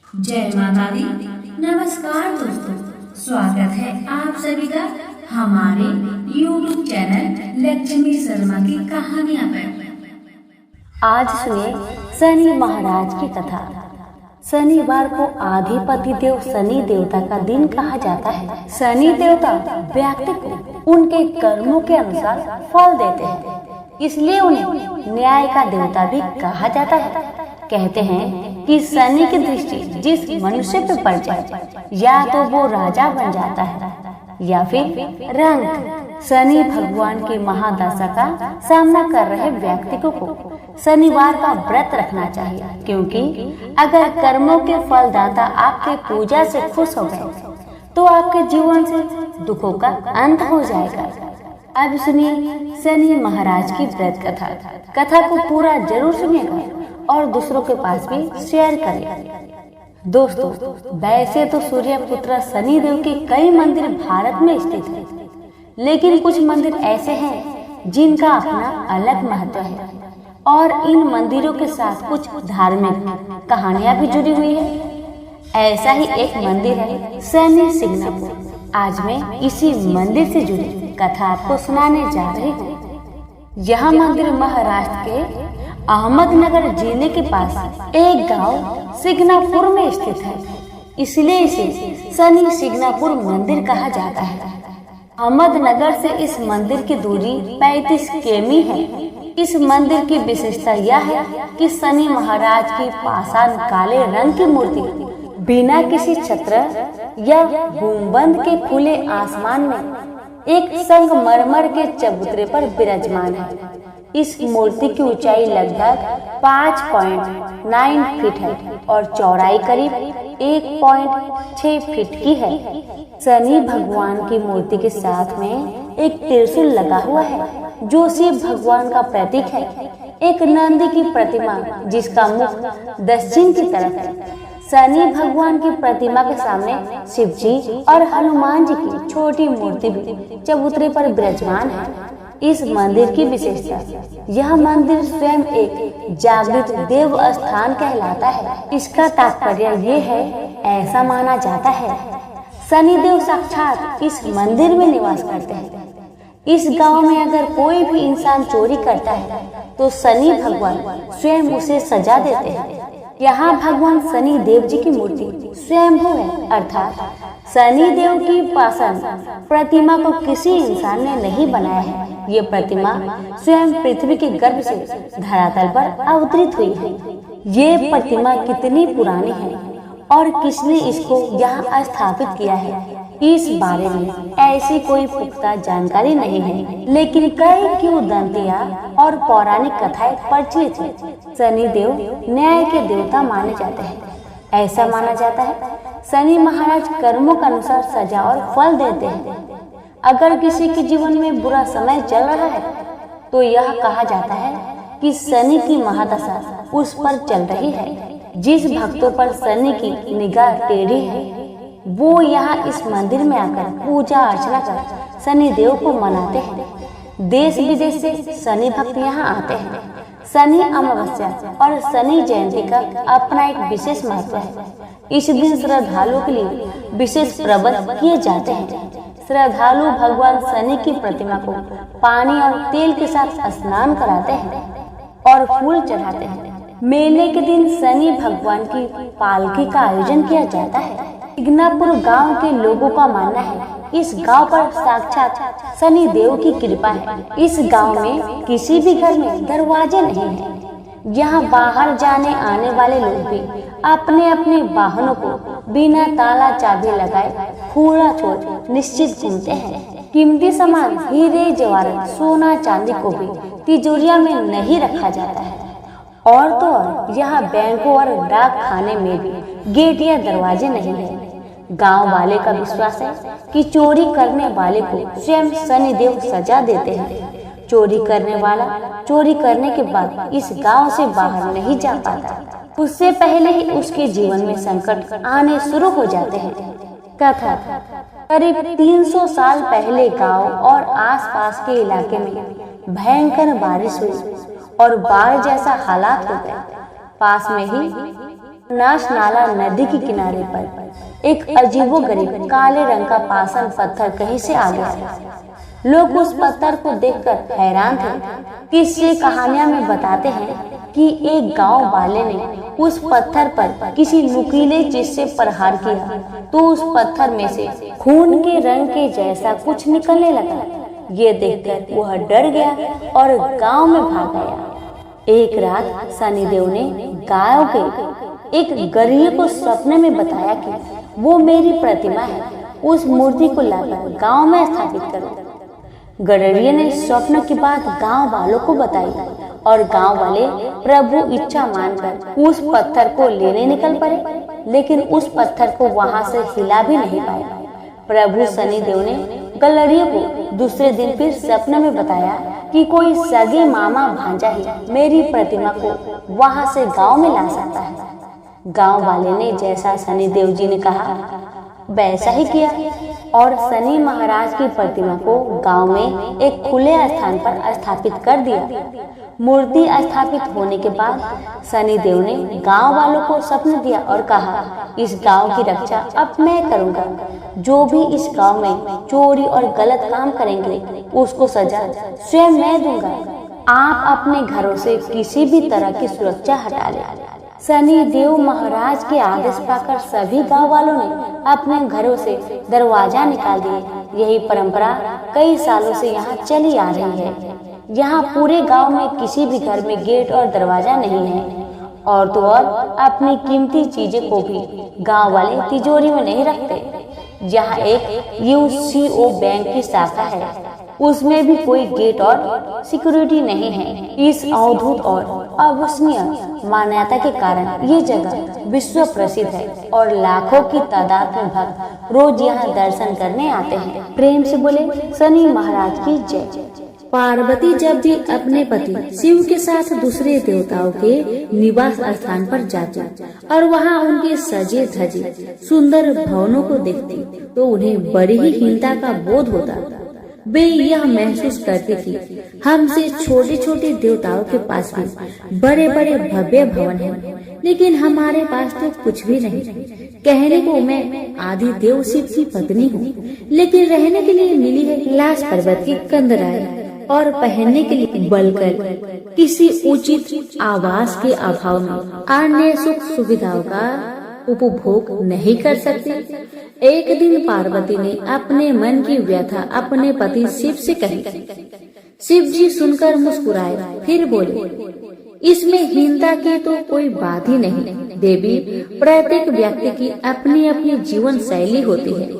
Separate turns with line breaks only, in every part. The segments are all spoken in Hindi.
जय माता दी। नमस्कार दोस्तों, स्वागत है आप सभी का हमारे YouTube चैनल लक्ष्मी शर्मा की कहानियां पर।
आज सुनिए शनि महाराज की कथा। शनिवार को आधिपति देव शनि देवता का दिन कहा जाता है। शनि देवता व्यक्ति को उनके कर्मों के अनुसार फल देते हैं, इसलिए उन्हें न्याय का देवता भी कहा जाता है। कहते हैं कि शनि की दृष्टि जिस मनुष्य पर पड़ जाए, या तो वो राजा बन जाता है या फिर रंक। शनि भगवान की महादशा का सामना कर रहे व्यक्ति को शनिवार का व्रत रखना चाहिए, क्योंकि अगर कर्मों के फलदाता आपके पूजा से खुश हो गए तो आपके जीवन से दुखों का अंत हो जाएगा। अब सुनिए शनि महाराज की व्रत कथा। कथा को पूरा जरूर सुनिएगा और दूसरों के पास भी शेयर करें। दोस्तों, वैसे तो सूर्य पुत्र शनि देव के कई मंदिर भारत में स्थित हैं, लेकिन कुछ मंदिर ऐसे हैं जिनका अपना अलग महत्व है और इन मंदिरों के साथ कुछ धार्मिक कहानियां भी जुड़ी हुई है। ऐसा ही एक मंदिर है शनि सिग्नापुर। आज मैं इसी मंदिर से जुड़ी कथा आपको सुनाने जा रही हूँ। यह मंदिर महाराष्ट्र के अहमदनगर जिले के पास एक गांव सिग्नापुर में स्थित है, इसलिए इसे शनि सिग्नापुर मंदिर कहा जाता है। अहमदनगर से इस मंदिर की दूरी 35 किमी है। इस मंदिर की विशेषता यह है कि शनि महाराज की पाषाण काले रंग की मूर्ति बिना किसी छत्र या गुंबद के खुले आसमान में एक संगमरमर के चबूतरे पर विराजमान है। इस मूर्ति की ऊंचाई लगभग 5.9 फीट है और चौड़ाई करीब 1.6 फीट की है। शनि भगवान की मूर्ति के साथ में एक त्रिशूल लगा हुआ है, जो शिव भगवान का प्रतीक है। एक नंदी की प्रतिमा जिसका मुख दक्षिण की तरफ है। शनि भगवान की प्रतिमा के सामने शिव जी और हनुमान जी की छोटी मूर्ति भी चबूतरे पर विराजमान है। इस मंदिर की विशेषता, यह मंदिर स्वयं एक जागृत देव स्थान कहलाता है। इसका तात्पर्य ये है, ऐसा माना जाता है शनि देव साक्षात इस मंदिर में निवास करते हैं। इस गांव में अगर कोई भी इंसान चोरी करता है तो शनि भगवान स्वयं उसे सजा देते हैं। यहाँ भगवान शनि देव जी की मूर्ति स्वयंभू है, अर्थात शनि देव की पाषाण प्रतिमा को किसी इंसान ने नहीं बनाया है। ये प्रतिमा स्वयं पृथ्वी के गर्भ से धरातल पर अवतरित हुई है। ये प्रतिमा कितनी पुरानी है और किसने इसको यहाँ स्थापित किया है, इस बारे में ऐसी कोई पुख्ता जानकारी नहीं है, लेकिन कई किंवदंतियां और पौराणिक कथाएं प्रचलित हैं। शनि देव न्याय के देवता माने जाते हैं। ऐसा माना जाता है शनि महाराज कर्मों के अनुसार सजा और फल देते हैं। अगर किसी के जीवन में बुरा समय चल रहा है तो यह कहा जाता है कि शनि की महादशा उस पर चल रही है। जिस भक्तों पर शनि की निगाह टेढ़ी है वो यहाँ इस मंदिर में आकर पूजा अर्चना कर शनि देव को मनाते हैं। देश विदेश से शनि भक्त यहाँ आते हैं। शनि अमावस्या और शनि जयंती का अपना एक विशेष महत्व है। इस दिन श्रद्धालुओं के लिए विशेष प्रबंध किए जाते हैं। श्रद्धालु भगवान शनि की प्रतिमा को पानी और तेल के साथ स्नान कराते हैं और फूल चढ़ाते हैं। मेले के दिन शनि भगवान की पालकी का आयोजन किया जाता है। सिग्नापुर गांव के लोगों का मानना है इस गांव पर साक्षात शनि देव की कृपा है। इस गांव में किसी भी घर में दरवाजे नहीं हैं। यहाँ बाहर जाने आने वाले लोग भी अपने अपने वाहनों को बिना ताला चाबी लगाए खुला छोड़ निश्चित घूमते हैं। कीमती सामान हीरे जवाहरात सोना चांदी को भी तिजोरिया में नहीं रखा जाता है। और तो और यहाँ बैंकों और डाक खाने में भी गेट या दरवाजे नहीं है। गांव वाले का विश्वास है कि चोरी करने वाले को स्वयं शनि देव सजा देते हैं। चोरी करने वाला चोरी करने के बाद इस गांव से बाहर नहीं जा पाता। उससे पहले ही उसके जीवन में संकट आने शुरू हो जाते हैं। कथा, करीब 300 साल पहले गांव और आसपास के इलाके में भयंकर बारिश हुई और बाढ़ जैसा हालात हो गए। पास में ही नाश नाला नदी के किनारे पर एक अजीबोगरीब काले रंग का पाषाण पत्थर कहीं से आ गया। लोग उस पत्थर को देखकर हैरान थे। किस्से कहानियां में बताते हैं कि एक गांव वाले ने उस पत्थर पर किसी नुकीले चीज से प्रहार किया तो उस पत्थर में से खून के रंग के जैसा कुछ निकलने लगा। ये देखकर वह डर गया और गांव में भाग गया। एक रात शनिदेव ने गांव के एक गरीब को सपने में बताया कि वो मेरी प्रतिमा है, उस मूर्ति को लाकर गांव में स्थापित करो। गडरिये ने स्वप्न की बात गांव वालों को बताई और गांव वाले प्रभु इच्छा मानकर उस पत्थर को लेने निकल पड़े, लेकिन उस पत्थर को वहां से हिला भी नहीं पाए। प्रभु शनिदेव ने गडरिये को दूसरे दिन फिर सपने में बताया कि कोई सगे मामा भांजा ही मेरी प्रतिमा को वहां से गांव में ला सकता है। गांव वाले ने जैसा शनिदेव जी ने कहा वैसा ही किया और शनि महाराज की प्रतिमा को गांव में एक खुले स्थान पर स्थापित कर दिया। मूर्ति स्थापित होने के बाद शनिदेव ने गांव वालों को स्वप्न दिया और कहा, इस गांव की रक्षा अब मैं करूंगा। जो भी इस गांव में चोरी और गलत काम करेंगे उसको सजा स्वयं मैं दूंगा। आप अपने घरों से किसी भी तरह की सुरक्षा हटा लें। शनि देव महाराज के आदेश पाकर सभी गांव वालों ने अपने घरों से दरवाजा निकाल दिए। यही परंपरा कई सालों से यहाँ चली आ रही है। यहाँ पूरे गांव में किसी भी घर में गेट और दरवाजा नहीं है। और तो और अपनी कीमती चीजें को भी गांव वाले तिजोरी में नहीं रखते। यहाँ एक यूसीओ बैंक की शाखा है, उसमें भी कोई गेट और सिक्योरिटी नहीं है। इस अद्भुत और अविश्वसनीय मान्यता के कारण ये जगह विश्व प्रसिद्ध है और लाखों की तादाद में भक्त रोज यहाँ दर्शन करने आते हैं। प्रेम से बोले शनि महाराज की जय।
पार्वती जब भी अपने पति शिव के साथ दूसरे देवताओं के निवास स्थान पर जाती और वहाँ उनके सजे धजे सुंदर भवनों को देखती तो उन्हें बड़ी ही हीनता का बोध होता। वे यह महसूस करती थी, हमसे छोटे छोटे देवताओं के पास भी बड़े बड़े भव्य भवन हैं, लेकिन हमारे पास तो कुछ भी नहीं। कहने को मैं आदि देव शिव की पत्नी हूँ, लेकिन रहने के लिए मिली है कैलाश पर्वत की कंदराएं और पहनने के लिए बलकर किसी उचित आवास के अभाव में अन्य सुख सुविधाओं का उपभोग नहीं कर सकती। एक दिन पार्वती ने अपने मन की व्यथा अपने पति शिव से कही। शिव जी सुनकर मुस्कुराए, फिर बोले, इसमें हीनता की तो कोई बात ही नहीं देवी। प्रत्येक व्यक्ति की अपनी अपनी जीवन शैली होती है।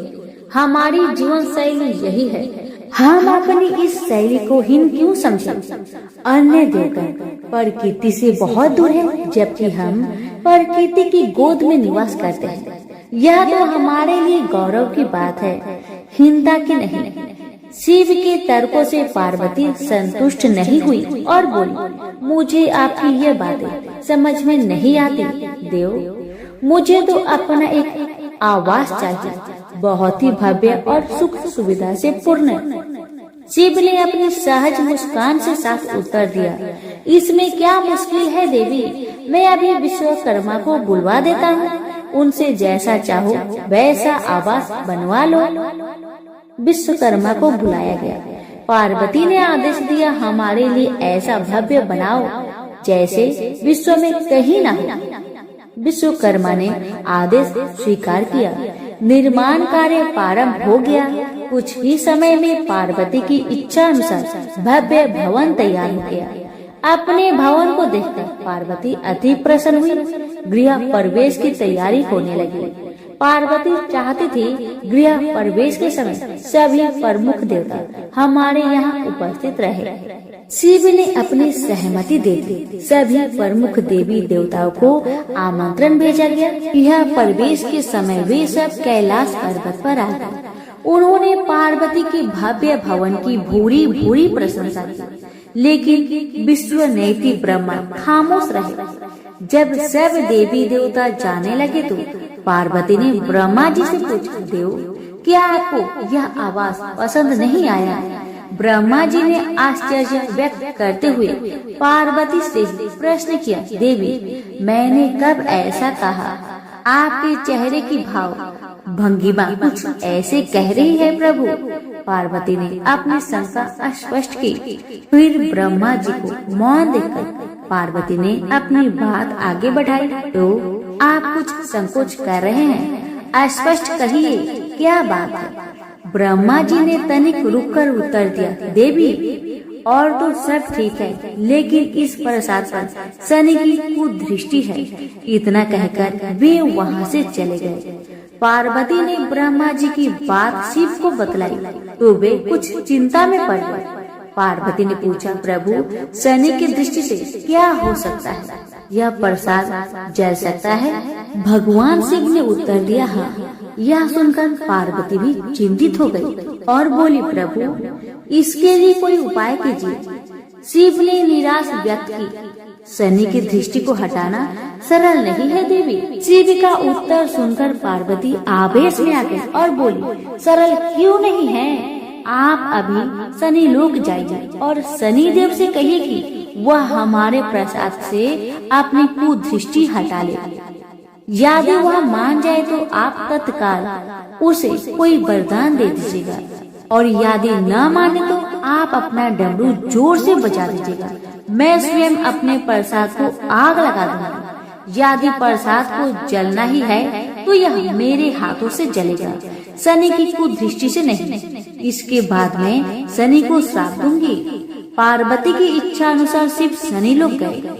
हमारी जीवन शैली यही है, हम अपनी इस शैली को हीन क्यों समझें? अन्य देवगण प्रकृति से बहुत दूर है, जबकि हम प्रकृति की गोद में निवास करते हैं। यह तो हमारे लिए गौरव की बात है, हीनता की नहीं। शिव के तर्कों से पार्वती संतुष्ट नहीं हुई और बोली, मुझे आपकी ये बातें समझ में नहीं आती देव। मुझे तो अपना एक आवास चाहिए, बहुत ही भव्य और सुख सुविधा से पूर्ण। शिव ने अपनी सहज मुस्कान से साफ उत्तर दिया, इसमें क्या मुश्किल है देवी, मैं अभी विश्वकर्मा को बुलवा देता हूँ, उनसे जैसा चाहो वैसा आवास बनवा लो। विश्वकर्मा को बुलाया गया। पार्वती ने आदेश दिया, हमारे लिए ऐसा भव्य बनाओ जैसे विश्व में कहीं न हो। विश्वकर्मा ने आदेश स्वीकार किया। निर्माण कार्य प्रारंभ हो गया। कुछ ही समय में पार्वती की इच्छा अनुसार भव्य भवन तैयार हो गया। अपने भवन को देखकर पार्वती अति प्रसन्न हुई। गृह प्रवेश की तैयारी होने लगी। पार्वती चाहती थी गृह प्रवेश के समय सभी प्रमुख देवता हमारे यहाँ उपस्थित रहे। शिव ने अपनी सहमति दे दी। सभी प्रमुख देवी देवताओं को आमंत्रण भेजा गया। यह प्रवेश के समय वे सब कैलाश पर्वत पर आ गए। उन्होंने पार्वती के भव्य भवन की भूरी भूरी प्रशंसा की, लेकिन विश्व नेति ब्रह्मा खामोश रहे। जब सब देवी देवता जाने लगे तो पार्वती ने ब्रह्मा जी से पूछा, देव क्या आपको यह आवास पसंद नहीं आया?
ब्रह्मा जी ने आश्चर्य व्यक्त करते हुए पार्वती से प्रश्न किया, देवी मैंने कब ऐसा कहा? आपके चेहरे की भाव भंगिमा कुछ ऐसे कह रही है प्रभु। पार्वती ने अपनी शंका स्पष्ट की। फिर ब्रह्मा जी को मौन देखकर पार्वती ने अपनी बात आगे बढ़ाई, तो आप कुछ संकोच कर रहे हैं, स्पष्ट कहिए क्या बात है? ब्रह्मा जी ने तनिक रुककर उत्तर दिया, देवी और तो सब ठीक है, लेकिन इस प्रसाद पर शनि की कुदृष्टि है। इतना कहकर वे वहाँ से चले गए। पार्वती ने ब्रह्मा जी की बात शिव को बतलाई तो वे कुछ चिंता में पड़ गए। पार्वती ने पूछा, प्रभु शनि की दृष्टि से क्या हो सकता है? यह प्रसाद जल सकता है? भगवान शिव ने उत्तर दिया, हाँ। यह सुनकर पार्वती भी चिंतित हो गई और बोली, प्रभु इसके लिए कोई उपाय कीजिए। शिव ने निराश व्यक्त की, शनि की दृष्टि को हटाना सरल नहीं है देवी। शिव का उत्तर सुनकर पार्वती आवेश में आ गई और बोली, सरल क्यों नहीं है? आप अभी शनि लोक जाइए और शनि देव से कहिए कि वह हमारे प्रसाद से अपनी कुदृष्टि हटा ले। यदि वह मान जाए तो आप तत्काल उसे कोई वरदान दे दीजिएगा, और यदि न माने तो आप अपना डमरू जोर से बजा दीजिएगा। मैं स्वयं अपने प्रसाद को आग लगा दूंगा। यदि प्रसाद को जलना ही है तो यह मेरे हाथों से जलेगा, शनि की कुदृष्टि से नहीं। इसके बाद मैं शनि को श्राप दूंगी। पार्वती की इच्छा अनुसार शिव शनि लोक गए।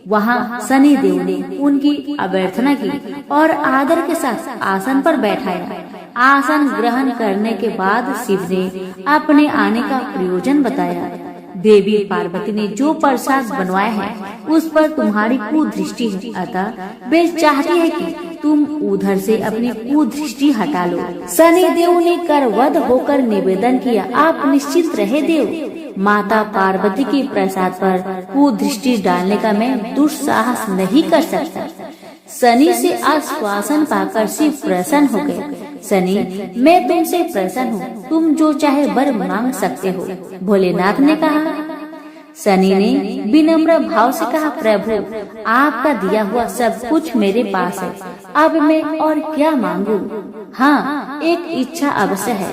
वहाँ शनि देव ने उनकी अभ्यर्थना की और आदर के साथ आसन पर बैठाया। आसन ग्रहण करने के बाद शिव ने अपने आने का प्रयोजन बताया। देवी पार्वती ने जो प्रसाद बनवाया है उस पर तुम्हारी कुदृष्टि है, अतः वे चाहती है कि तुम उधर से अपनी कुदृष्टि हटा लो। शनि देव ने करवध होकर निवेदन किया, आप निश्चित रहे देव। माता पार्वती के प्रसाद पर कुदृष्टि डालने का मैं दुस्साहस नहीं कर सकता। शनि से आश्वासन पाकर शिव प्रसन्न हो गए। शनि मैं तुमसे प्रसन्न हूँ, तुम जो चाहे वर मांग सकते हो, भोलेनाथ ने कहा। शनि ने विनम्र भाव से कहा, प्रभु आपका दिया हुआ सब कुछ मेरे पास है, अब मैं और क्या मांगू? हाँ, एक इच्छा अवश्य है,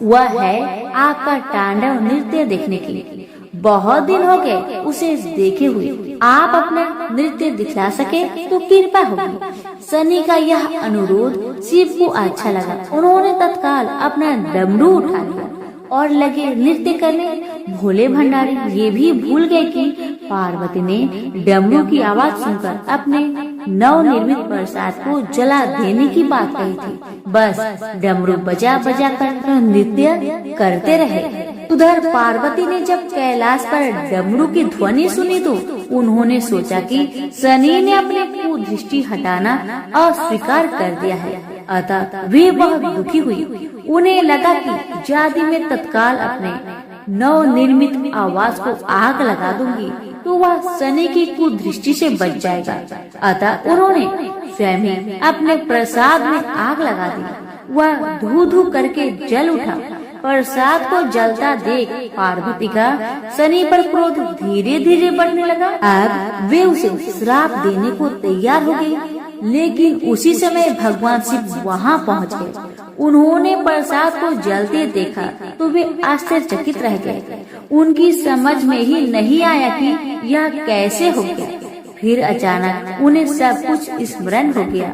वह है आपका तांडव नृत्य देखने की। बहुत दिन हो गए उसे देखे हुए, आप अपना नृत्य दिखला सके तो कृपा होगी। शनि का यह अनुरोध शिव को अच्छा लगा। उन्होंने तत्काल अपना डमरू उठा लिया और लगे नृत्य करने। भोले भंडारी ये भी भूल गए कि पार्वती ने डमरू की आवाज सुनकर अपने नवनिर्मित प्रसाद को जला देने की बात कही थी। बस डमरू बजा बजा कर नृत्य करते रहे। उधर पार्वती ने जब कैलाश पर डमरू की ध्वनि सुनी तो उन्होंने सोचा कि शनि ने अपने कुदृष्टि हटाना अस्वीकार कर दिया है, अतः वे बहुत दुखी हुई। उन्हें लगा कि यदि मैं तत्काल अपने नवनिर्मित आवाज को आग लगा दूंगी तो वह शनि की कुदृष्टि से बच जाएगा। अतः उन्होंने स्वयं ही अपने प्रसाद में आग लगा दी। वह धू धू करके जल उठा। प्रसाद को जलता देख पार्वती का शनि पर क्रोध धीरे धीरे बढ़ने लगा। अब वे उसे श्राप देने को तैयार हो गए, लेकिन उसी समय भगवान शिव वहाँ पहुँच गए। उन्होंने प्रसाद को जलते देखा तो वे आश्चर्यचकित रह गए। उनकी समझ में ही नहीं आया कि यह कैसे हो गया। फिर अचानक उन्हें सब कुछ स्मरण हो गया।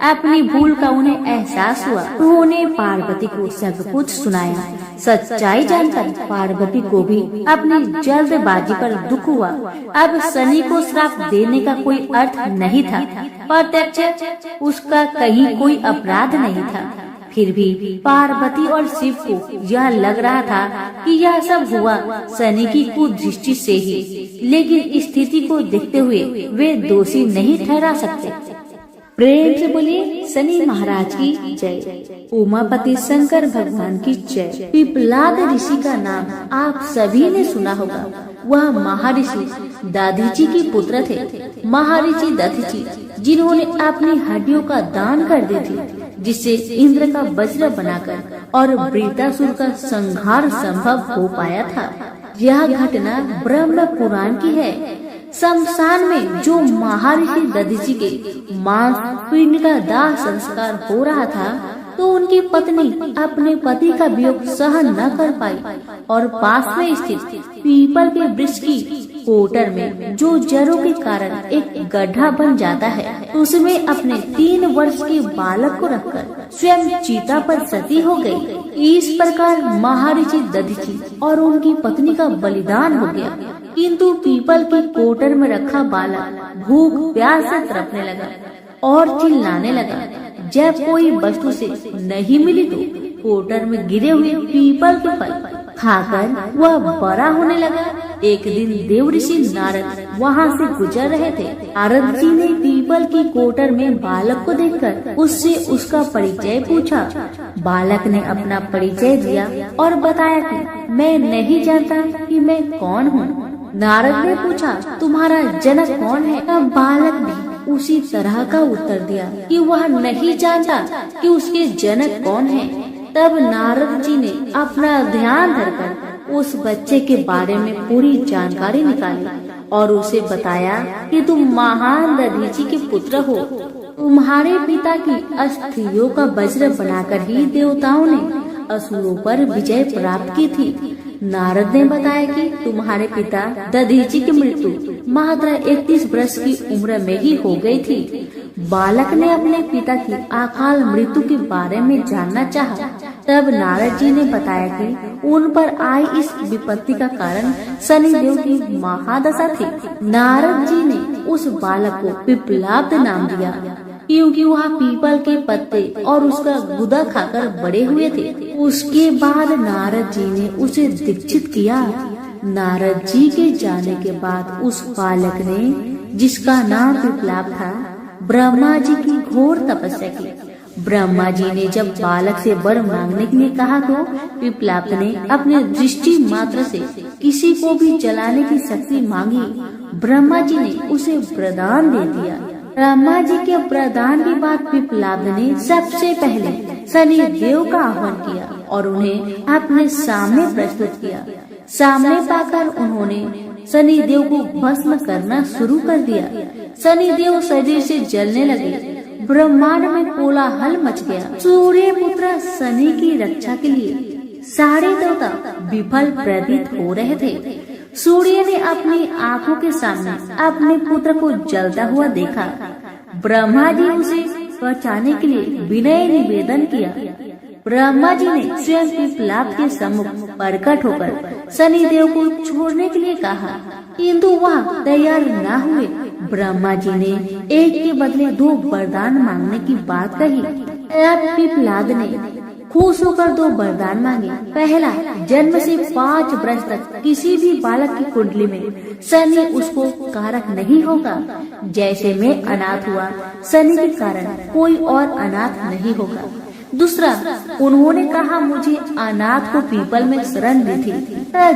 अपनी भूल का उन्हें एहसास हुआ। उन्होंने पार्वती को सब कुछ सुनाया। सच्चाई जानकर पार्वती को भी अपनी जल्दबाजी पर दुख हुआ। अब शनि को श्राप देने का कोई अर्थ नहीं था, प्रत्यक्ष उसका कहीं कोई अपराध नहीं था। फिर भी पार्वती और शिव को यह लग रहा था कि यह सब हुआ शनि की कुदृष्टि से ही, लेकिन स्थिति को देखते हुए वे दोषी नहीं ठहरा सकते। प्रेम से बोलिए शनि महाराज की जय। उमापति शंकर भगवान की जय। पिपलाद ऋषि का नाम आप सभी ने सुना होगा।
वह महर्षि दधीचि के पुत्र थे। महर्षि दधीचि जिन्होंने अपनी हड्डियों का दान कर दी थी, जिससे इंद्र का वज्र बनाकर और वृत्रासुर का संहार संभव हो पाया था। यह घटना ब्रह्म पुराण की है। शमशान में जो महर्षि दधीचि के मांस पिंड का दाह संस्कार हो रहा था, तो उनकी पत्नी अपने पति का वियोग सहन न कर पाई और पास में स्थित पीपल के वृक्ष की कोटर में जो जड़ों के कारण एक गड्ढा बन जाता है, उसमें अपने 3 वर्ष के बालक को रखकर स्वयं चीता पर सती हो गई। इस प्रकार महर्षि दधीचि और उनकी पत्नी का बलिदान हो गया। किंतु पीपल की कोटर में रखा बालक भूख प्यास से तड़पने लगा और चिल्लाने लगा। जब कोई वस्तु से नहीं मिली तो कोटर में गिरे हुए पीपल के फल खाकर वह बड़ा होने लगा। एक दिन देवऋषि नारद वहाँ से गुजर रहे थे। नारद जी ने पीपल की कोटर में बालक को देखकर उससे उसका परिचय पूछा। बालक ने अपना परिचय दिया और बताया कि मैं नहीं जानता कि मैं कौन हूँ। नारद ने पूछा, तुम्हारा जनक कौन है? तब बालक ने उसी तरह का उत्तर दिया कि वह नहीं जानता कि उसके जनक कौन है। तब नारद जी ने अपना ध्यान धरकर उस बच्चे के बारे में पूरी जानकारी निकाली और उसे बताया कि तुम महान दधीचि के पुत्र हो। तुम्हारे पिता की अस्थियों का वज्र बनाकर ही देवताओं ने असुरों पर विजय प्राप्त की थी। नारद ने बताया कि तुम्हारे पिता दधीचि की मृत्यु मात्र 31 वर्ष की उम्र में ही हो गई थी। बालक ने अपने पिता की अकाल मृत्यु के बारे में जानना चाहा। तब नारद जी ने बताया कि उन पर आई इस विपत्ति का कारण शनिदेव की महादशा थी। नारद जी ने उस बालक को पिप्पलाद नाम दिया, क्योंकि वह पीपल के पत्ते और उसका गुदा खाकर बड़े हुए थे। उसके बाद नारद जी ने उसे दीक्षित किया। नारद जी के जाने के बाद उस बालक ने, जिसका नाम पिप्पलाद था, ब्रह्मा जी की घोर तपस्या की। ब्रह्मा जी ने जब बालक से वर मांगने के लिए कहा तो पिप्पलाद ने अपने दृष्टि मात्र से किसी को भी जलाने की शक्ति मांगी। ब्रह्मा जी ने उसे वरदान दे दिया। ब्रह्मा जी के वरदान के बाद पिप्पलाद ने सबसे पहले शनि देव का आह्वान किया और उन्हें अपने सामने प्रस्तुत किया। सामने पाकर उन्होंने शनि देव को भस्म करना शुरू कर दिया। शनि देव शरीर से जलने लगे। ब्रह्मांड में कोलाहल मच गया। सूर्य पुत्र शनि की रक्षा के लिए सारे देवता विफल प्रतीत हो रहे थे। सूर्य ने अपनी आंखों के सामने अपने पुत्र को जलता हुआ देखा। ब्रह्मा जी उसे बचाने के लिए विनय निवेदन किया। ब्रह्मा जी ने स्वयं पिप्पलाद के सम्मुख प्रकट होकर शनि देव को छोड़ने के लिए कहा, किंतु वह तैयार न हुए। ब्रह्मा जी ने एक के बदले 2 वरदान मांगने की बात कही। तब पिप्पलाद ने खुश होकर 2 वरदान मांगे। पहला, जन्म से 5 वर्ष तक किसी भी बालक की कुंडली में शनि उसको कारक नहीं होगा। जैसे मैं अनाथ हुआ, शनि के कारण कोई और अनाथ नहीं होगा। दूसरा, उन्होंने कहा मुझे अनाथ को पीपल में शरण दी थी।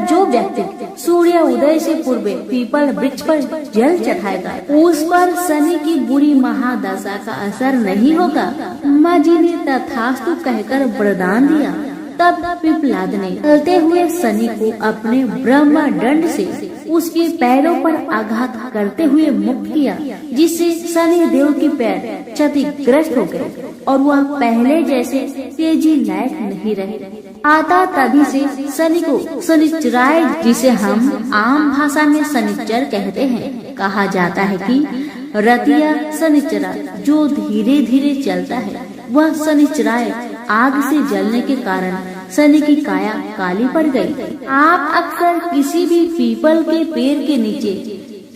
जो व्यक्ति सूर्य उदय से पूर्व पीपल वृक्ष पर जल चढ़ाएगा, उस पर शनि की बुरी महादशा का असर नहीं होगा। माँ जी ने तथास्तु कहकर वरदान दिया। तब पिप्पलाद ने चलते हुए शनि को अपने ब्रह्म दंड से उसके पैरों पर आघात करते हुए मुक्त किया, जिससे शनि देव के पैर क्षतिग्रस्त हो गए और वह पहले जैसे तेजी लायक नहीं रहे। आता तभी से शनि को शनिचराय, जिसे हम आम भाषा में शनिचर कहते हैं, कहा जाता है कि रतिया शनिचरा जो धीरे धीरे चलता है, वह शनिचराय आग से जलने के कारण शनि की काया काली पड़ गई। आप अक्सर किसी भी पीपल के पेड़ के नीचे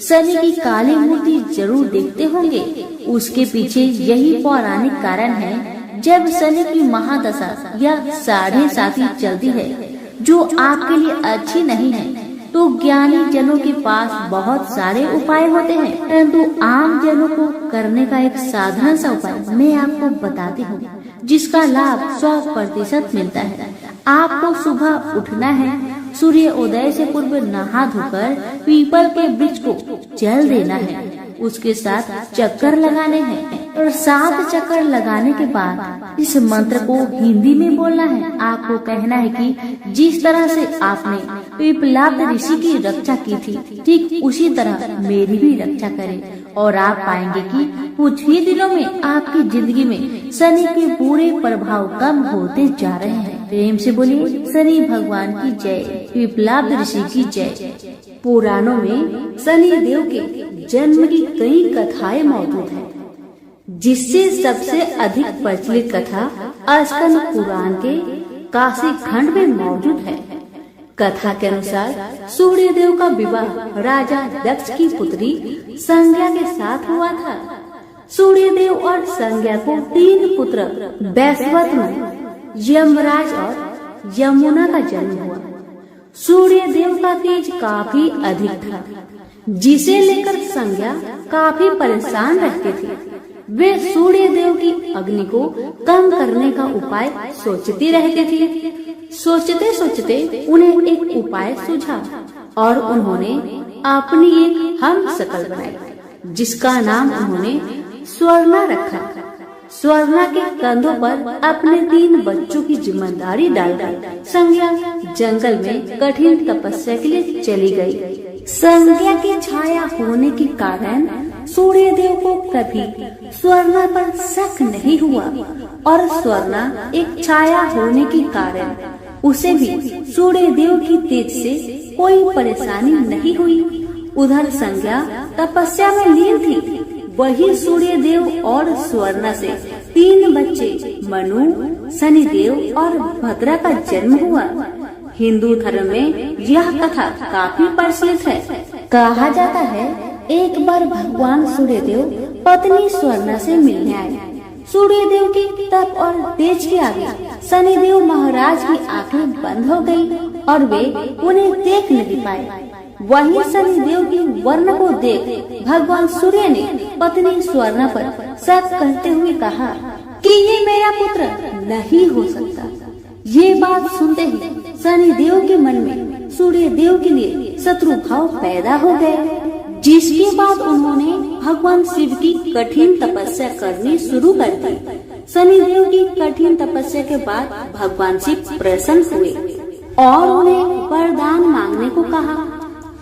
शनि की काली मूर्ति जरूर देखते होंगे। उसके पीछे यही पौराणिक कारण है। जब शनि की महादशा या 7.5 चलती है, जो आपके लिए अच्छी नहीं है, तो ज्ञानी जनों के पास बहुत सारे उपाय होते हैं, परंतु आम जनों को करने का एक साधारण सा उपाय मैं आपको बताती हूँ, जिसका लाभ 100% मिलता है। आपको सुबह उठना है, सूर्योदय से पूर्व नहा धोकर पीपल के वृक्ष को जल देना है, उसके साथ चक्कर लगाने हैं और 7 चक्कर लगाने के बाद इस मंत्र को हिंदी में बोलना है। आपको कहना है कि जिस तरह से आपने पिपलाद ऋषि की रक्षा की थी, ठीक उसी तरह मेरी भी रक्षा करें और आप पाएंगे कि कुछ ही दिनों में आपकी जिंदगी में शनि के बुरे प्रभाव कम होते जा रहे हैं। प्रेम से बोलिए शनि भगवान की जय, पिपलाद ऋषि की जय।
पुराणों में शनि देव के जन्म की कई कथाएं मौजूद हैं, जिससे सबसे अधिक प्रचलित कथा स्कंद पुराण के काशी खंड में मौजूद है। कथा के अनुसार सूर्य देव का विवाह राजा दक्ष की पुत्री संज्ञा के साथ हुआ था। सूर्य देव और संज्ञा को 3 पुत्र वैश्वत, यमराज और यमुना का जन्म हुआ। सूर्य देव का तेज काफी अधिक था, जिसे लेकर संज्ञा काफी परेशान रहती थी। वे सूर्य देव की अग्नि को कम करने का उपाय सोचती रहती थी। सोचते सोचते उन्हें एक उपाय सूझा और उन्होंने अपनी एक हमशक्ल बनाई, जिसका नाम उन्होंने स्वर्णा रखा। स्वर्णा के कंधों पर अपने 3 बच्चों की जिम्मेदारी डालकर संज्ञा जंगल में कठिन तपस्या के लिए चली गई। संज्ञा की छाया होने के कारण सूर्य देव को कभी स्वर्णा पर शक नहीं हुआ और स्वर्णा एक छाया होने के कारण उसे भी सूर्य देव की तेज से कोई परेशानी नहीं हुई। उधर संज्ञा तपस्या में लीन थी, वही सूर्य देव और स्वर्णा से 3 बच्चे मनु, शनिदेव और भद्रा का जन्म हुआ। हिंदू धर्म में यह कथा काफी प्रचलित है। कहा जाता है एक बार भगवान सूर्य देव पत्नी स्वर्णा से मिलने आए। सूर्य देव की तप और तेज के आगे शनिदेव महाराज की आंखें बंद हो गई और वे उन्हें देख नहीं पाए। वही शनिदेव की वर्ण को देख भगवान सूर्य ने पत्नी स्वर्णा पर शक करते हुए कहा कि ये मेरा पुत्र नहीं हो सकता। ये बात सुनते ही शनिदेव के मन में सूर्य देव के लिए शत्रु भाव पैदा हो गए, जिसके बाद उन्होंने भगवान शिव की कठिन तपस्या करनी शुरू कर दी। शनिदेव की कठिन तपस्या के बाद भगवान शिव प्रसन्न हुए और उन्हें वरदान मांगने को कहा।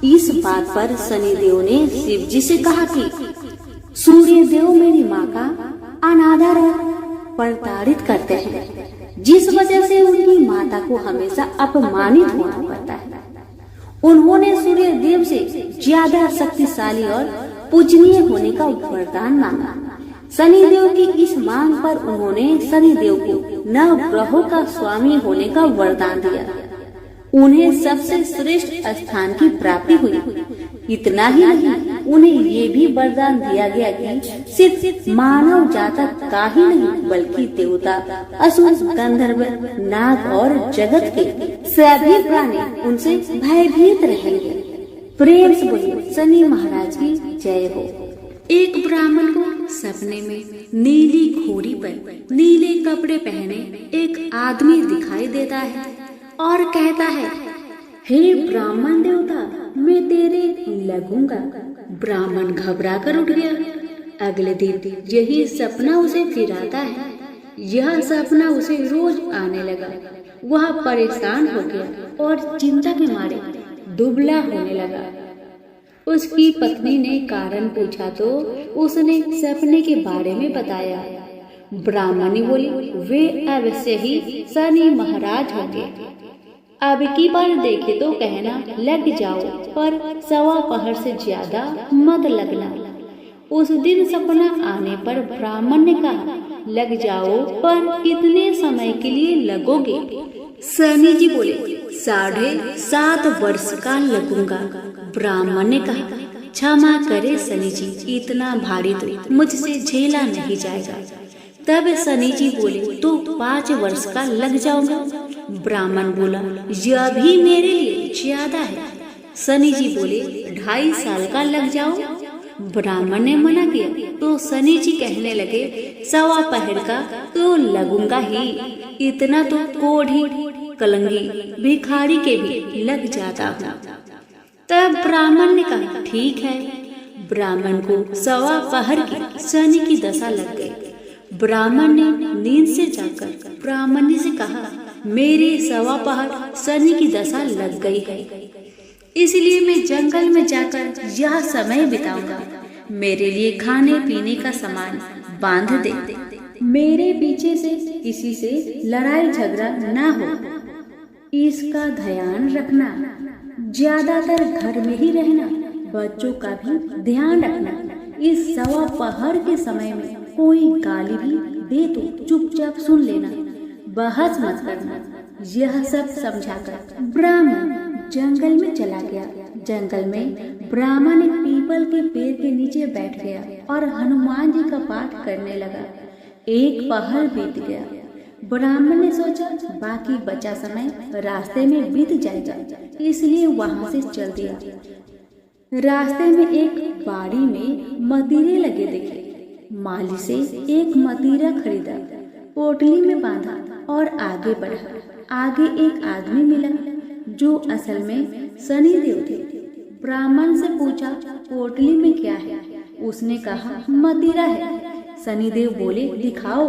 इस बात पर शनिदेव ने शिव जी से कहा कि सूर्य देव मेरी माँ का अनादर और प्रताड़ित करते हैं, जिस वजह से उनकी माता को हमेशा अपमानित होना पड़ता है। उन्होंने सूर्य देव से ज्यादा शक्तिशाली और पूजनीय होने का वरदान मांगा। शनिदेव की इस मांग पर उन्होंने शनिदेव को नवग्रहों का स्वामी होने का वरदान दिया। उन्हें सबसे श्रेष्ठ स्थान की प्राप्ति हुई। इतना ही नहीं, उन्हें ये भी वरदान दिया गया कि सिर्फ मानव जातक का ही नहीं बल्कि देवता, असुर, गंधर्व, नाग और जगत के सभी प्राणी उनसे भयभीत रहेंगे। प्रेम से बोलिए शनि महाराज की जय हो।
एक ब्राह्मण को सपने में नीली घोड़ी पर नीले कपड़े पहने एक आदमी दिखाई देता है और कहता है, हे ब्राह्मण देवता, मैं तेरे लगूंगा। ब्राह्मण घबरा कर उठ गया। अगले दिन यही सपना उसे फिर आता है। यह सपना उसे रोज आने लगा। वह परेशान हो गया और चिंता के मारे दुबला होने लगा। उसकी पत्नी ने कारण पूछा तो उसने सपने के बारे में बताया। ब्राह्मणी बोली, वे अवश्य ही शनि महाराज होंगे। अब की बार देखे तो कहना लग जाओ, पर 1.25 पहर से ज्यादा मत लगना। उस दिन सपना आने पर ब्राह्मण ने कहा, लग जाओ, पर कितने समय के लिए लगोगे? शनि जी बोले, 7.5 वर्ष का लगूंगा। ब्राह्मण ने कहा, क्षमा करे शनि जी, इतना भारी तो मुझसे झेला नहीं जाएगा। तब शनि जी बोले, तो 5 वर्ष का लग जाऊंगा। ब्राह्मण बोला, यह भी मेरे लिए ज्यादा है। शनि जी बोले, 2.5 साल का लग जाओ। ब्राह्मण ने मना किया तो शनि जी कहने लगे, 1.25 पहर का तो लगूंगा ही, इतना तो कोढ़ी
कलंगी भिखारी के भी लग जाता हूँ। तब ब्राह्मण ने कहा, ठीक है। ब्राह्मण को 1.25 पहर की शनि की दशा लग गई। ब्राह्मण ने नींद से जाकर ब्राह्मणी से कहा, मेरी 1.25 पहर शनि की दशा लग गई है, इसलिए मैं जंगल में जाकर यह समय बिताऊंगा। मेरे लिए खाने पीने का सामान बांध दे। मेरे पीछे से किसी से लड़ाई झगड़ा ना हो, इसका ध्यान रखना। ज्यादातर घर में ही रहना, बच्चों का भी ध्यान रखना। इस 1.25 पहर के समय में कोई गाली भी दे तो चुपचाप सुन लेना, बहस मत करना। यह सब समझाकर ब्राह्मण जंगल में चला गया। जंगल में ब्राह्मण एक पीपल के पेड़ के नीचे बैठ गया और हनुमान जी का पाठ करने लगा। 1 पहर बीत गया। ब्राह्मण ने सोचा बाकी बचा समय रास्ते में बीत जाएगा, इसलिए वहां से चल दिया। रास्ते में एक बाड़ी में मदिरे लगे देखे। माली से एक मदिरा खरीदा, पोटली में बांधा और आगे बढ़ा। आगे एक आदमी मिला जो असल में शनिदेव थे। ब्राह्मण से पूछा, पोटली में क्या है? उसने कहा, मदिरा है। शनिदेव बोले, दिखाओ।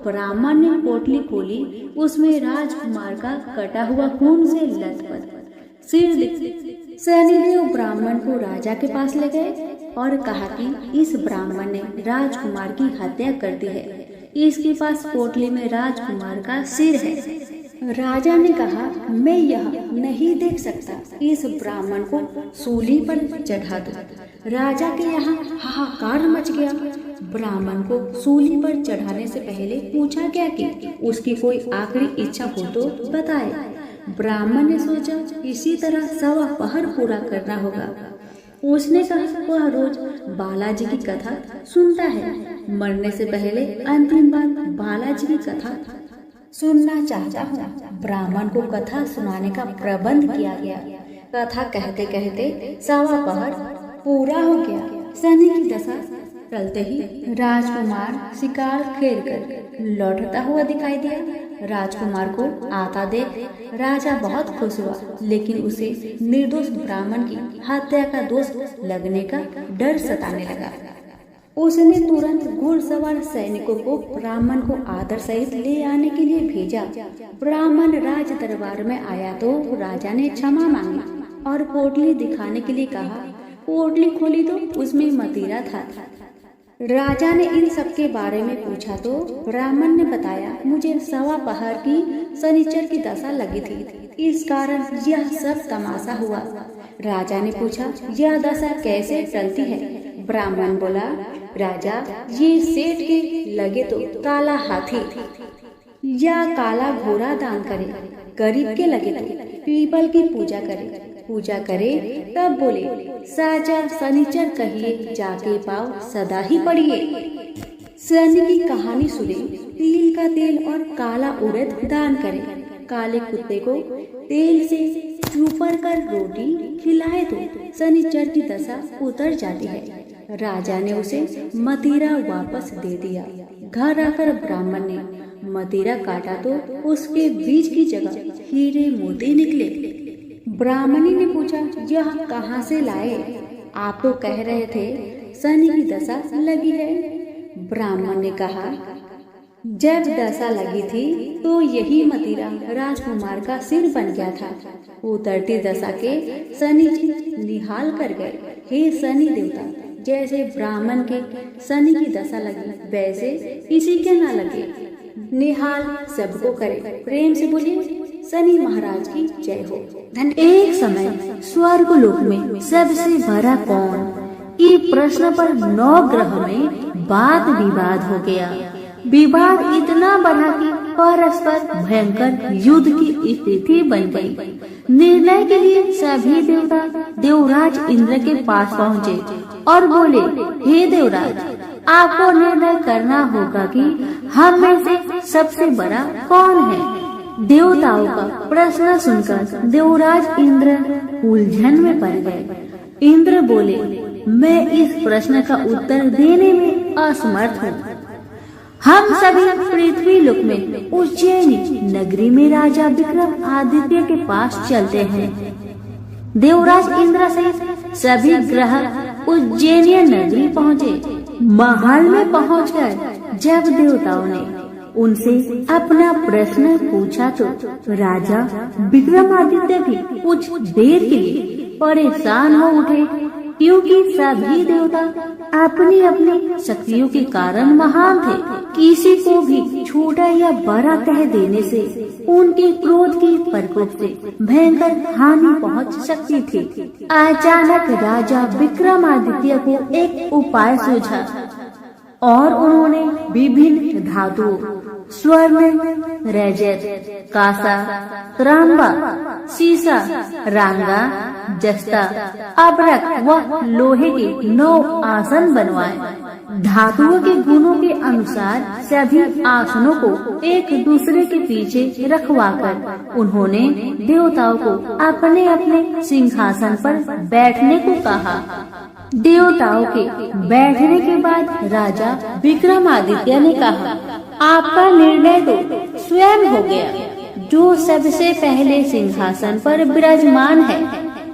ब्राह्मण ने पोटली खोली। उसमें राजकुमार का कटा हुआ खून से लथपथ सिर दिख। शनिदेव ब्राह्मण को राजा के पास ले गए और कहा कि इस ब्राह्मण ने राजकुमार की हत्या कर दी है, इसके पास पोटली में राजकुमार का सिर है। राजा ने कहा, मैं यह नहीं देख सकता, इस ब्राह्मण को सूली पर चढ़ा दो। राजा के यहाँ हाहाकार मच गया। ब्राह्मण को सूली पर चढ़ाने से पहले पूछा क्या कि उसकी कोई आखिरी इच्छा हो तो बताए। ब्राह्मण ने सोचा इसी तरह 1.25 पहर पूरा करना होगा। उसने कहा, वह रोज बालाजी की कथा सुनता है, मरने से पहले अंतिम बार बालाजी की कथा सुनना चाहता हूँ। ब्राह्मण को कथा सुनाने का प्रबंध किया गया। कथा कहते कहते 1.25 पहर पूरा हो गया। शनि की दशा टलते ही राजकुमार शिकार खेल कर लौटता हुआ दिखाई दिया। राजकुमार को आता देख राजा बहुत खुश हुआ, लेकिन उसे निर्दोष ब्राह्मण की हत्या का दोष लगने का डर सताने लगा। उसने तुरंत घुड़सवार सैनिकों को ब्राह्मण को आदर सहित ले आने के लिए भेजा। ब्राह्मण राज दरबार में आया तो राजा ने क्षमा मांगी और पोटली दिखाने के लिए कहा। पोटली खोली तो उसमें मदिरा था। राजा ने इन सब के बारे में पूछा तो ब्राह्मण ने बताया, मुझे 1.25 पहर की शनिचर की दशा लगी थी, इस कारण यह सब तमाशा हुआ। राजा ने पूछा, यह दशा कैसे टलती है? ब्राह्मण बोला, राजा, ये सेठ के लगे तो काला हाथी या काला घोड़ा दान करे, गरीब के लगे तो पीपल की पूजा करे। तब बोले, साचा शनिचर कहिए, जाके पाव सदा ही पड़िए। शनि की कहानी सुने, तिल का तेल और काला उड़द दान करे, काले कुत्ते को तेल से चूपर कर रोटी खिलाए तो शनिचर की दशा उतर जाती है। राजा ने उसे मदिरा वापस दे दिया। घर आकर ब्राह्मण ने मदिरा काटा तो उसके बीज की जगह हीरे मोती निकले। ब्राह्मणी ने पूछा, यह कहाँ से लाए? आप तो कह रहे थे शनि की दशा लगी है। ब्राह्मण ने कहा, जब दशा लगी थी तो यही मदिरा राजकुमार का सिर बन गया था। उतरती दशा के शनि जी निहाल कर गए। हे शनि देवता, जैसे ब्राह्मण के शनि की दशा लगी वैसे किसी के ना लगे, निहाल सबको करे। प्रेम से बोलिए, शनि महाराज की जय हो। एक समय स्वर्गलोक में सबसे बड़ा कौन, ये प्रश्न पर 9 ग्रह में वाद विवाद हो गया। विवाद इतना बढ़ा कि परस्पर भयंकर युद्ध की स्थिति बन गई। निर्णय के लिए सभी देवता देवराज इंद्र के पास पहुँचे और बोले, हे देवराज, आपको निर्णय करना होगा कि हम में से सबसे बड़ा कौन है। देवताओं का प्रश्न सुनकर देवराज इंद्र उलझन में पड़ गए। इंद्र बोले, मैं इस प्रश्न का उत्तर देने में असमर्थ हूँ। हम सभी पृथ्वी लोक में उज्जैनी नगरी में राजा विक्रम आदित्य के पास चलते हैं। देवराज इंद्र सहित सभी ग्रह उज्जैनी नगरी पहुँचे। महल में पहुंचकर जब देवताओं ने उनसे अपना प्रश्न पूछा तो राजा विक्रमादित्य भी कुछ देर के लिए परेशान हो उठे, क्योंकि सभी देवता अपनी अपनी शक्तियों के कारण महान थे। किसी को भी छोटा या बड़ा कह देने से उनके क्रोध की प्रकोप से भयंकर हानि पहुंच सकती थी। अचानक राजा विक्रमादित्य को एक उपाय सूझा और उन्होंने विभिन्न धातुओं स्वर्ण, रजत, कांसा, तांबा, सीसा, रांगा, जस्ता, अब्रक व लोहे के 9 आसन बनवाए। धातुओं के गुणों के अनुसार सभी आसनों को एक दूसरे के पीछे रखवाकर उन्होंने देवताओं को अपने अपने सिंहासन पर बैठने को कहा। देवताओं के बैठने के बाद राजा विक्रमादित्य ने कहा, आपका निर्णय तो स्वयं हो गया। जो सबसे पहले सिंहासन पर विराजमान है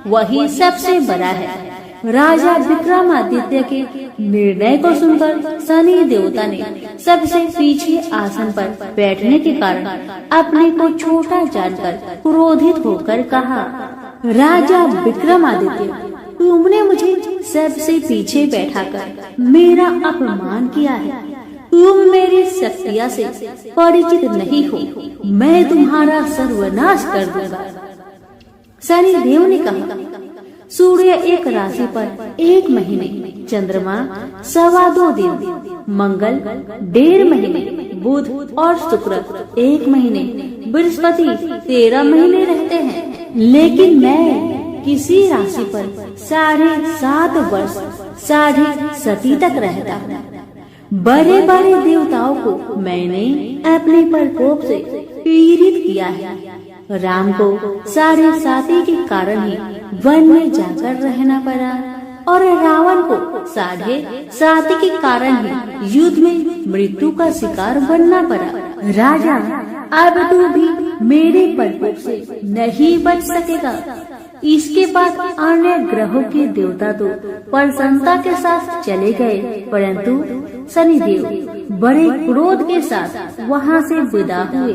वही सबसे बड़ा है। राजा विक्रमादित्य के निर्णय को सुनकर शनि देवता ने सबसे पीछे आसन पर बैठने के कारण अपने को छोटा जानकर क्रोधित होकर कहा, राजा विक्रमादित्य, तुमने मुझे सबसे पीछे बैठाकर मेरा अपमान किया है। तुम मेरी शक्तियाँ से परिचित नहीं हो, मैं तुम्हारा सर्वनाश कर दूंगा। शनि देव ने कहा, सूर्य एक राशि पर 1 महीने, चंद्रमा 2.25 दिन, मंगल 1.5 महीने, बुध और शुक्र 1 महीने, बृहस्पति 13 महीने रहते हैं। लेकिन मैं किसी राशि पर 7.5 वर्ष 7.5 तक रहता हूँ। बड़े बड़े देवताओं को मैंने अपने प्रकोप से पीड़ित किया है। राम को 7.5 के कारण ही वन में जाकर रहना पड़ा और रावण को 7.5 के कारण ही युद्ध में मृत्यु का शिकार बनना पड़ा। राजा, अब तू भी मेरे प्रकोप से नहीं बच सकेगा। इसके बाद अन्य ग्रहों के देवता तो प्रसन्नता के साथ चले गए, परंतु शनिदेव बड़े क्रोध के साथ वहाँ से विदा हुए।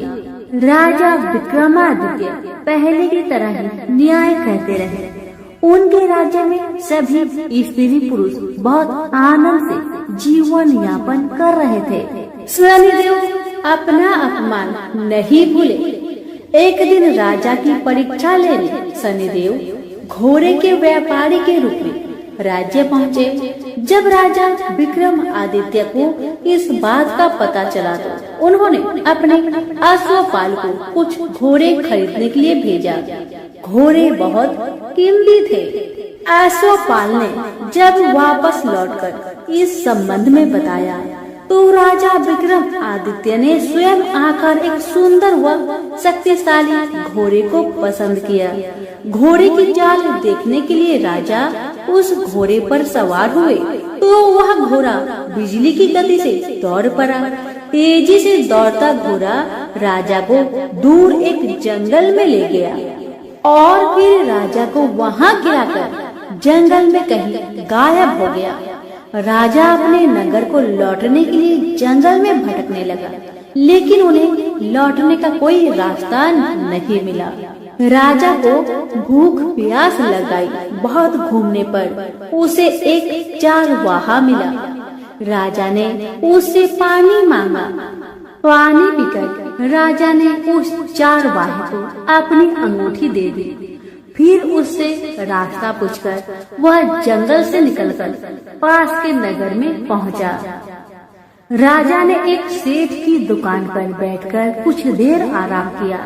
राजा विक्रमादित्य पहले की तरह ही न्याय करते रहे। उनके राज्य में सभी स्त्री पुरुष बहुत आनंद से जीवन यापन कर रहे थे। शनिदेव अपना अपमान नहीं भूले। एक दिन राजा की परीक्षा लेने शनिदेव घोड़े के व्यापारी के रूप में राज्य पहुँचे। जब राजा विक्रम आदित्य को इस बात का पता चला तो उन्होंने अपने अश्वपाल को कुछ घोड़े खरीदने के लिए भेजा। घोड़े बहुत कीमती थे। अश्वपाल ने जब वापस लौटकर इस संबंध में बताया तो राजा विक्रम आदित्य ने स्वयं आकर एक सुंदर व शक्तिशाली घोड़े को पसंद किया। घोड़े की चाल देखने के लिए राजा उस घोड़े पर सवार हुए तो वह घोड़ा बिजली की गति से दौड़ पड़ा। तेजी से दौड़ता घोड़ा राजा को दूर एक जंगल में ले गया और फिर राजा को वहाँ गिराकर जंगल में कहीं गायब हो गया। राजा अपने नगर को लौटने के लिए जंगल में भटकने लगा, लेकिन उन्हें लौटने का कोई रास्ता नहीं मिला। राजा को भूख प्यास लगाई। बहुत घूमने पर उसे एक चारवाहा मिला। राजा ने उससे पानी मांगा। पानी पीकर राजा ने उस चारवाहे को अपनी अंगूठी दे दी। फिर उससे रास्ता पूछकर वह जंगल से निकलकर पास के नगर में पहुंचा। राजा ने एक सेठ की दुकान पर बैठकर कुछ देर आराम किया।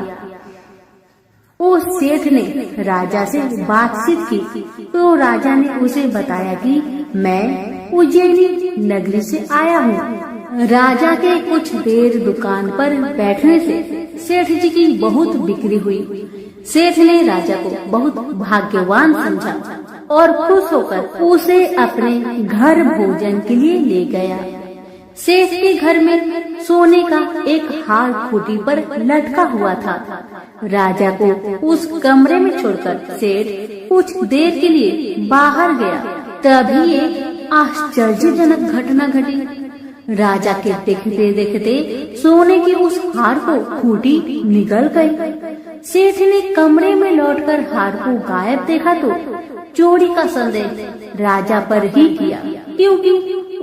उस सेठ ने राजा से बातचीत की तो राजा ने उसे बताया कि मैं उज्जैनी नगरी से आया हूँ। राजा के कुछ देर दुकान पर बैठने से सेठ जी की बहुत बिक्री हुई। सेठ ने राजा को बहुत भाग्यवान समझा और खुश होकर उसे अपने घर भोजन के लिए ले गया। सेठ के घर में सोने का एक हार खूंटी पर लटका हुआ था। राजा को उस कमरे में छोड़कर सेठ कुछ देर के लिए बाहर गया। तभी एक आश्चर्यजनक घटना घटी। राजा के देखते देखते सोने की उस हार को खूंटी निगल गई। सेठ ने कमरे में लौटकर हार को गायब देखा तो चोरी का संदेह राजा पर ही किया, क्योंकि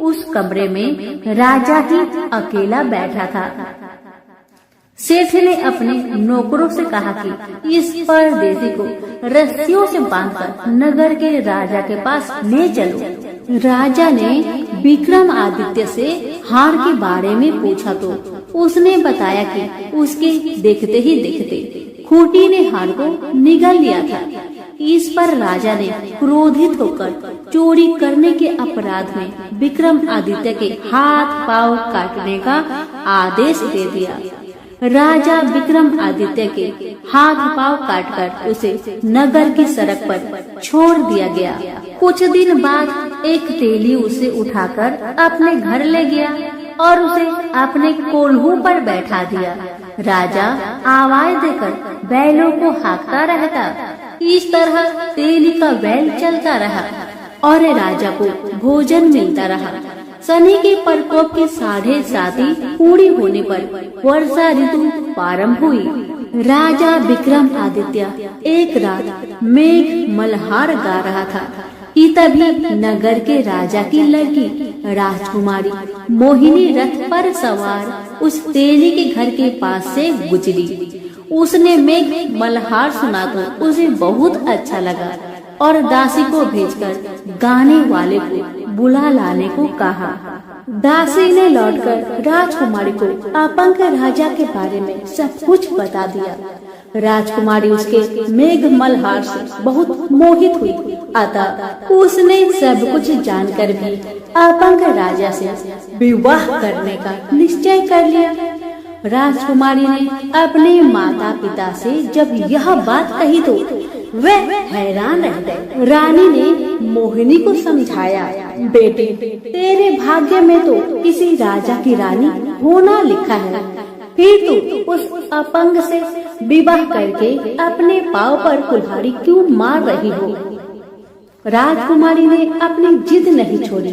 उस कमरे में राजा ही अकेला बैठा था। सेठ ने अपने नौकरों से कहा कि इस परदेसी को रस्सियों से बांधकर नगर के राजा के पास ले चलो। राजा ने विक्रमादित्य से हार के बारे में पूछा तो उसने बताया कि उसके देखते ही देखते खूंटी ने हार को निगल लिया था। इस पर राजा ने क्रोधित होकर चोरी करने के अपराध में विक्रमादित्य के हाथ पांव काटने का आदेश दे दिया। राजा विक्रमादित्य के हाथ पांव काटकर उसे नगर की सड़क पर छोड़ दिया गया। कुछ दिन बाद एक तेली उसे उठाकर अपने घर ले गया और उसे अपने कोल्हू पर बैठा दिया। राजा आवाज देकर बैलों को हाँकता रहता। इस तरह तेली का बैल चलता रहा और राजा को भोजन मिलता रहा। शनि के प्रकोप की 7.5 पूरी होने पर वर्षा ऋतु प्रारंभ हुई। राजा विक्रमादित्य एक रात मेघ मल्हार गा रहा था कि तभी नगर के राजा की लड़की राजकुमारी मोहिनी रथ पर सवार उस तेली के घर के पास से गुजरी। उसने मेघ मल्हार सुना तो उसे बहुत अच्छा लगा और दासी को भेजकर गाने वाले को बुला लाने को कहा। दासी ने लौटकर राजकुमारी को अपंग राजा के बारे में सब कुछ बता दिया। राजकुमारी उसके मेघ मल्हार से बहुत मोहित हुई, अतः उसने सब कुछ जानकर भी अपंग राजा से विवाह करने का निश्चय कर लिया। राजकुमारी ने अपने माता पिता से जब यह बात कही तो वह हैरान रह गए। रानी ने मोहिनी को समझाया, बेटी तेरे भाग्य में तो किसी राजा की रानी होना लिखा है, फिर तू उस अपंग से विवाह करके अपने पांव पर कुल्हाड़ी क्यों मार रही हो। राजकुमारी ने अपनी जिद नहीं छोड़ी।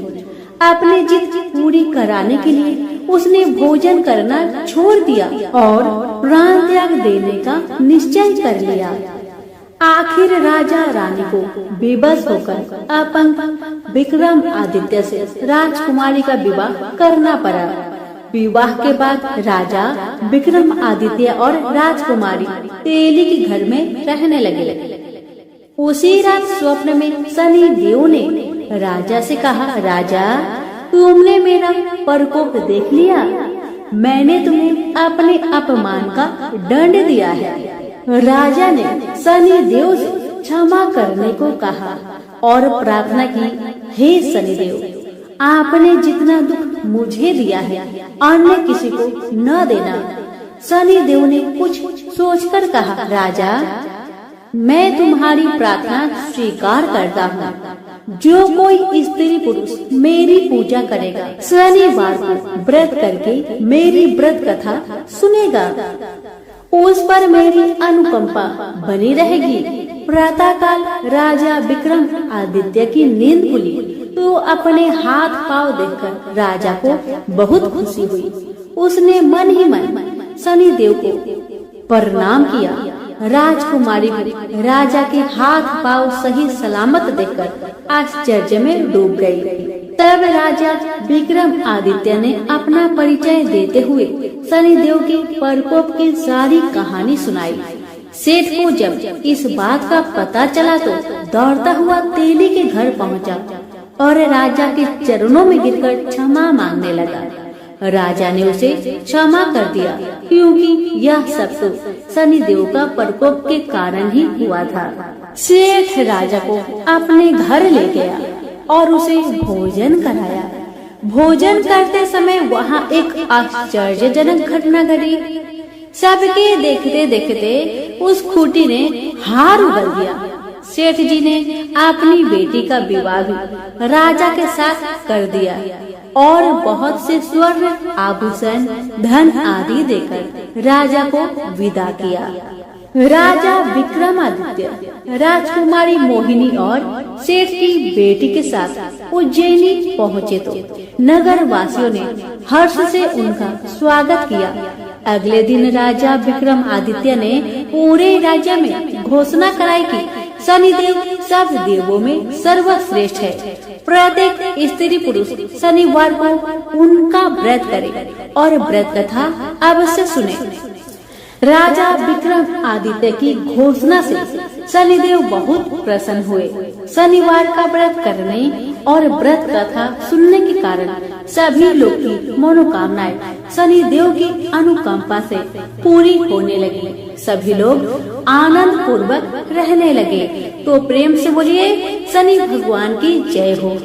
अपनी जिद पूरी कराने के लिए उसने भोजन करना छोड़ दिया और प्राण त्याग देने का निश्चय कर लिया। आखिर राजा रानी को बेबस होकर अपंग विक्रमादित्य से राजकुमारी का विवाह करना पड़ा। विवाह के बाद राजा विक्रमादित्य और राजकुमारी तेली के घर में रहने लगे। उसी रात स्वप्न में शनि देव ने राजा से कहा, राजा तुमने मेरा प्रकोप देख लिया, मैंने तुम्हें अपने अपमान का दंड दिया है। राजा ने शनि देव से क्षमा करने को कहा और प्रार्थना की, हे शनि देव, आपने जितना दुख मुझे दिया है अन्य किसी को न देना। शनि देव ने कुछ सोचकर कहा, राजा मैं तुम्हारी प्रार्थना स्वीकार करता हूँ। जो कोई स्त्री पुरुष मेरी पूजा करेगा, शनिवार को व्रत करके मेरी व्रत कथा सुनेगा, उस पर मेरी अनुकंपा बनी रहेगी। प्रातःकाल राजा विक्रमादित्य की नींद खुली तो अपने हाथ पांव देखकर राजा को बहुत खुशी हुई। उसने मन ही मन शनि देव को प्रणाम किया। राजकुमारी भी राजा के हाथ पांव सही सलामत देखकर आश्चर्य में डूब गई। तब राजा विक्रमादित्य ने अपना परिचय देते हुए शनिदेव के प्रकोप की सारी कहानी सुनाई। सेठ को जब इस बात का पता चला तो दौड़ता हुआ तेली के घर पहुंचा और राजा के चरणों में गिरकर क्षमा मांगने लगा। राजा ने उसे क्षमा कर दिया, क्योंकि यह सब तो शनिदेव का प्रकोप के कारण ही हुआ था। सेठ राजा को अपने घर ले गया और उसे भोजन कराया। भोजन करते समय वहाँ एक आश्चर्यजनक घटना घटी। सबके देखते देखते उस खूंटी ने हार उगल दिया। सेठ जी ने अपनी बेटी का विवाह राजा के साथ कर दिया। और बहुत से स्वर्ण आभूषण धन आदि देकर राजा को विदा किया। राजा विक्रमादित्य राजकुमारी मोहिनी और सेठ की बेटी के साथ उज्जैनी पहुँचे तो नगर वासियों ने हर्ष से उनका स्वागत किया। अगले दिन राजा विक्रमादित्य ने पूरे राज्य में घोषणा कराई कि शनिदेव सब देवों में सर्वश्रेष्ठ है। प्रत्येक स्त्री पुरुष शनिवार को उनका व्रत करे और व्रत कथा अवश्य सुने। राजा विक्रमादित्य की घोषणा से शनिदेव बहुत प्रसन्न हुए। शनिवार का व्रत करने और व्रत कथा सुनने के कारण सभी लोग की मनोकामनाएं शनिदेव की अनुकंपा से पूरी होने लगी। सभी लोग आनंद पूर्वक रहने लगे। तो प्रेम से बोलिए शनि भगवान की जय हो।